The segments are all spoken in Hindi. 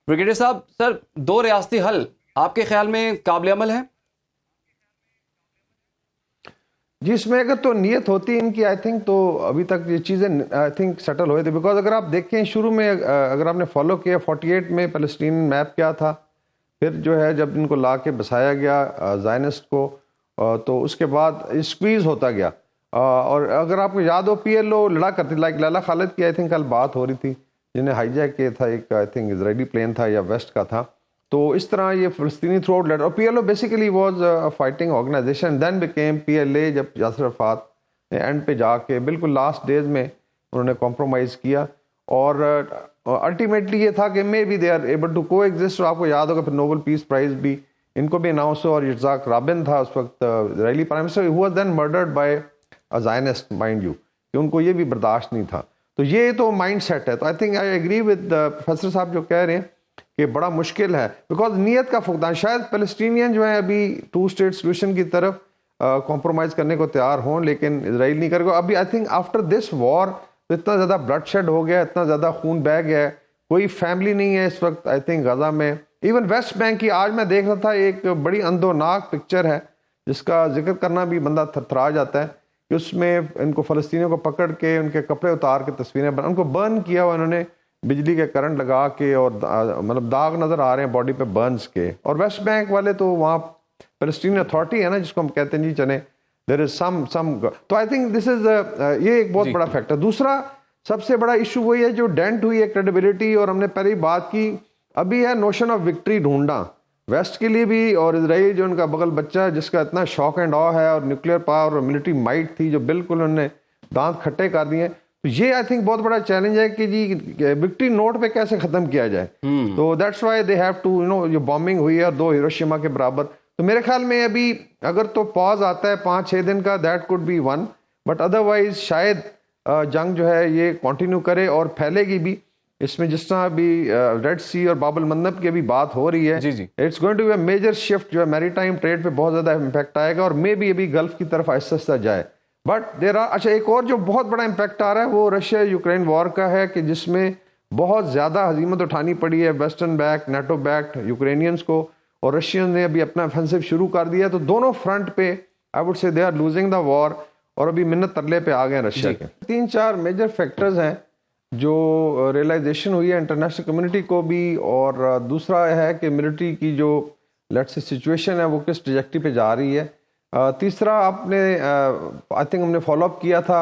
ब्रिगेडियर साहब, सर दो रियासती हल आपके ख्याल में काबिल अमल है? जी, इसमें अगर तो नीयत होती इनकी, आई थिंक तो अभी तक ये चीज़ें आई थिंक सेटल हुए थे। बिकॉज अगर आप देखें शुरू में अगर आपने फॉलो किया 48 में फ़लस्तीन मैप क्या था, फिर जो है जब इनको ला के बसाया गया ज़ायनिस्ट को, तो उसके बाद स्क्वीज़ होता गया। और अगर आपको याद हो PLO लड़ा करती, लाइक लैला खालिद की आई थिंक कल बात हो रही थी, जिन्हें हाईजैक किया था, एक आई थिंक इजरायली प्लेन था या वेस्ट का था। तो इस तरह ये फ़लस्तीनी थ्रू आउट लेटर, और PLO basically was a fighting organisation, then became PLA, जब यासिर अरफात ने एंड पे जाके बिल्कुल लास्ट डेज में उन्होंने कॉम्प्रोमाइज़ किया। और अल्टीमेटली ये था कि maybe they are able to coexist. और आपको याद होगा फिर नोबेल पीस प्राइज़ भी इनको भी अनाउंस हुआ, और इज़ाक राबिन था उस वक्त Israeli prime minister, who was then murdered by a Zionist, mind you, कि उनको ये भी बर्दाश्त नहीं था। तो ये तो माइंड सेट है। तो I think I agree with professor साहब जो कह रहे हैं कि बड़ा मुश्किल है, बिकॉज नीयत का फुकदान, शायद फ़लस्तीनियन जो है अभी टू स्टेट सोल्यूशन की तरफ कॉम्प्रोमाइज़ करने को तैयार हों, लेकिन इसराइल नहीं करेगा। अभी I think after this war तो इतना ज़्यादा ब्लड शेड हो गया, इतना ज़्यादा खून बह गया है, कोई फैमिली नहीं है इस वक्त आई थिंक गजा में। इवन वेस्ट बैंक की आज मैं देख रहा था, एक बड़ी अंदोनाक पिक्चर है जिसका जिक्र करना भी बंदा थरथरा जाता है, कि उसमें इनको फ़लस्तीनियों को पकड़ के उनके कपड़े उतार के तस्वीरें उनको बर्न किया हुआ इन्होंने, बिजली के करंट लगा के, और मतलब दाग नज़र आ रहे हैं बॉडी पे बर्न्स के। और वेस्ट बैंक वाले तो वहाँ फ़लस्तीनी अथॉरिटी है ना, जिसको हम कहते हैं जी, चले देयर इज सम। तो आई थिंक दिस इज ये एक बहुत बड़ा फैक्टर। दूसरा सबसे बड़ा इशू वही है जो डेंट हुई है क्रेडिबिलिटी, और हमने पहले ही बात की, अभी है नोशन ऑफ विक्ट्री ढूंढना वेस्ट के लिए भी, और इसराइल जो उनका बगल बच्चा है जिसका इतना शॉक एंड ऑ है, और न्यूक्लियर पावर और मिलिट्री माइट थी जो बिल्कुल उन्होंने दांत खट्टे कर दिए। तो ये आई थिंक बहुत बड़ा चैलेंज है कि जी विक्ट्री नोट पे कैसे खत्म किया जाए। तो that's why they have to जो बॉम्बिंग हुई है, और 2 हिरोशिमा के बराबर। तो मेरे ख्याल में अभी अगर तो पॉज आता है 5-6 दिन का, that could be one, but otherwise शायद जंग जो है ये कंटिन्यू करे और फैलेगी भी। इसमें जिस तरह अभी रेड सी और बाबुल मंदब की अभी बात हो रही है, it's going to be a major shift, जो है मैरीटाइम ट्रेड पे बहुत ज्यादा इम्पैक्ट आएगा, और मे बी अभी गल्फ की तरफ आहिस्ता आहिस्ता जाए। बट देर आर, अच्छा एक और जो बहुत बड़ा इम्पैक्ट आ रहा है वो रशिया यूक्रेन वॉर का है, कि जिसमें बहुत ज्यादा हजीमत उठानी पड़ी है western back, NATO backed Ukrainians को, और रशियन ने अभी अपना ऑफेंसिव शुरू कर दिया। तो दोनों फ्रंट पे I would say they are losing the war, और अभी मिन्नत तरले पे आ गए रशिया के। 3-4 मेजर फैक्टर्स हैं जो रियलाइजेशन हुई है इंटरनेशनल कम्युनिटी को भी, और दूसरा है कि मिलिट्री की जो लेट्स से सिचुएशन है वो किस ट्रैजेक्टरी पे जा रही है। तीसरा आपने आई थिंक हमने फॉलोअप किया था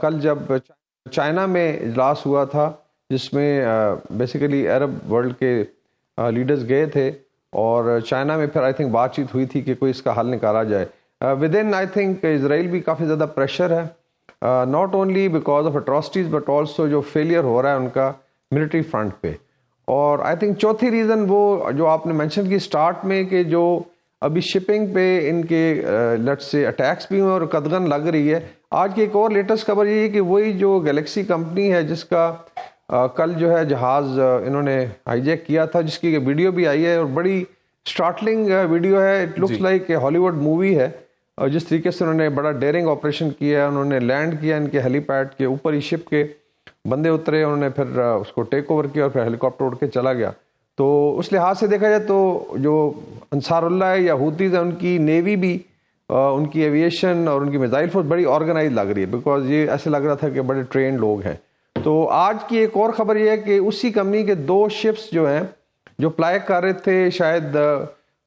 कल जब चाइना में इजलास हुआ था, जिसमें बेसिकली अरब वर्ल्ड के लीडर्स गए थे, और चाइना में फिर आई थिंक बातचीत हुई थी कि कोई इसका हल निकाला जाए। With in I think Israel भी काफ़ी ज़्यादा प्रेशर है, not only because of atrocities but also जो फेलियर हो रहा है उनका मिलिट्री फ्रंट पे। और आई थिंक चौथी रीज़न वो जो आपने मेंशन की स्टार्ट में, कि जो अभी शिपिंग पे इनके लेट्स से अटैक्स भी हुए और कदगन लग रही है। आज की एक और लेटेस्ट खबर ये है कि वही जो गैलेक्सी कंपनी है जिसका कल जो है जहाज़ इन्होंने हाईजैक किया था, जिसकी वीडियो भी आई है, और बड़ी स्टार्टलिंग वीडियो है, it looks like Hollywood movie है। और जिस तरीके से उन्होंने बड़ा डेयरिंग ऑपरेशन किया है, उन्होंने लैंड किया इनके हेलीपैड के ऊपर ही, शिप के बंदे उतरे, उन्होंने फिर उसको टेक ओवर किया, और फिर हेलीकॉप्टर उड़ के चला गया। तो उस लिहाज से देखा जाए तो जो अंसारुल्लाह है या हूतीज़ है, उनकी नेवी भी, उनकी एविएशन और उनकी मिसाइल फोर्स बड़ी ऑर्गेनाइज लग रही है, बिकॉज ये ऐसे लग रहा था कि बड़े ट्रेन लोग हैं। तो आज की एक और खबर ये है कि उसी कंपनी के 2 शिप्स जो हैं जो फ्लाई कर रहे थे शायद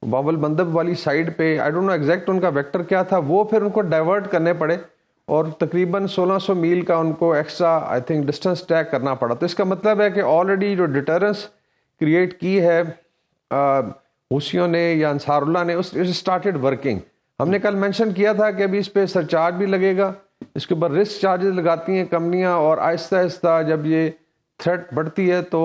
बाबुल मंदब वाली साइड पे, आई डोंट नो एग्जैक्ट उनका वेक्टर क्या था, वो फिर उनको डाइवर्ट करने पड़े, और तकरीबन 1600 मील का उनको एक्स्ट्रा आई थिंक डिस्टेंस तय करना पड़ा। तो इसका मतलब है कि ऑलरेडी जो डिटरेंस क्रिएट की है हूसियों ने या अंसारुल्लाह ने, उस स्टार्टेड वर्किंग। हमने कल मेंशन किया था कि अभी इस पे सरचार्ज भी लगेगा, इसके ऊपर रिस्क चार्जेस लगाती हैं कंपनियां, और आहिस्ता आहिस्ता जब ये थ्रेट बढ़ती है तो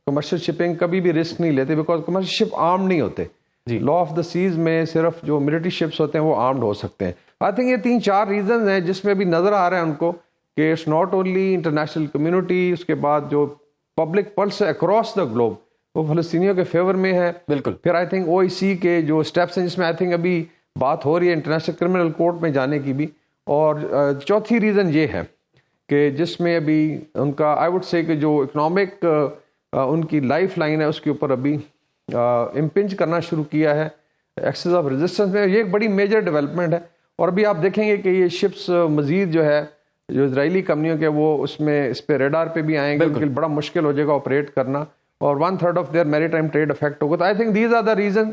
कमर्शियल शिपिंग कभी भी रिस्क नहीं लेते, बिकॉज कमर्शियल शिप आर्म नहीं होते। लॉ ऑफ द सीज में सिर्फ जो मिलिट्री शिप्स होते हैं वो आर्म्ड हो सकते हैं। आई थिंक ये 3-4 रीजन हैं जिसमें भी नजर आ रहा है उनको कि it's not only international community, उसके बाद जो public pulse across the globe वो फलस्तीनियों के फेवर में है। बिल्कुल। फिर आई थिंक OIC के जो स्टेप्स हैं, जिसमें आई थिंक अभी बात हो रही है इंटरनेशनल क्रिमिनल कोर्ट में जाने की भी। और चौथी रीजन ये है कि जिसमें अभी उनका आई वुड से कि जो इकोनॉमिक उनकी लाइफ लाइन है उसके ऊपर अभी इम्पिंज करना शुरू किया है एक्सेस ऑफ रेजिस्टेंस में। ये एक बड़ी मेजर डेवलपमेंट है। और अभी आप देखेंगे कि ये शिप्स मजीद जो है जो इजरायली कंपनियों के वो उसमें इस पे रेडार पे भी आएंगे, उनके लिए बड़ा मुश्किल हो जाएगा ऑपरेट करना और 1/3 of their maritime trade affect होगा। तो I think these are the reason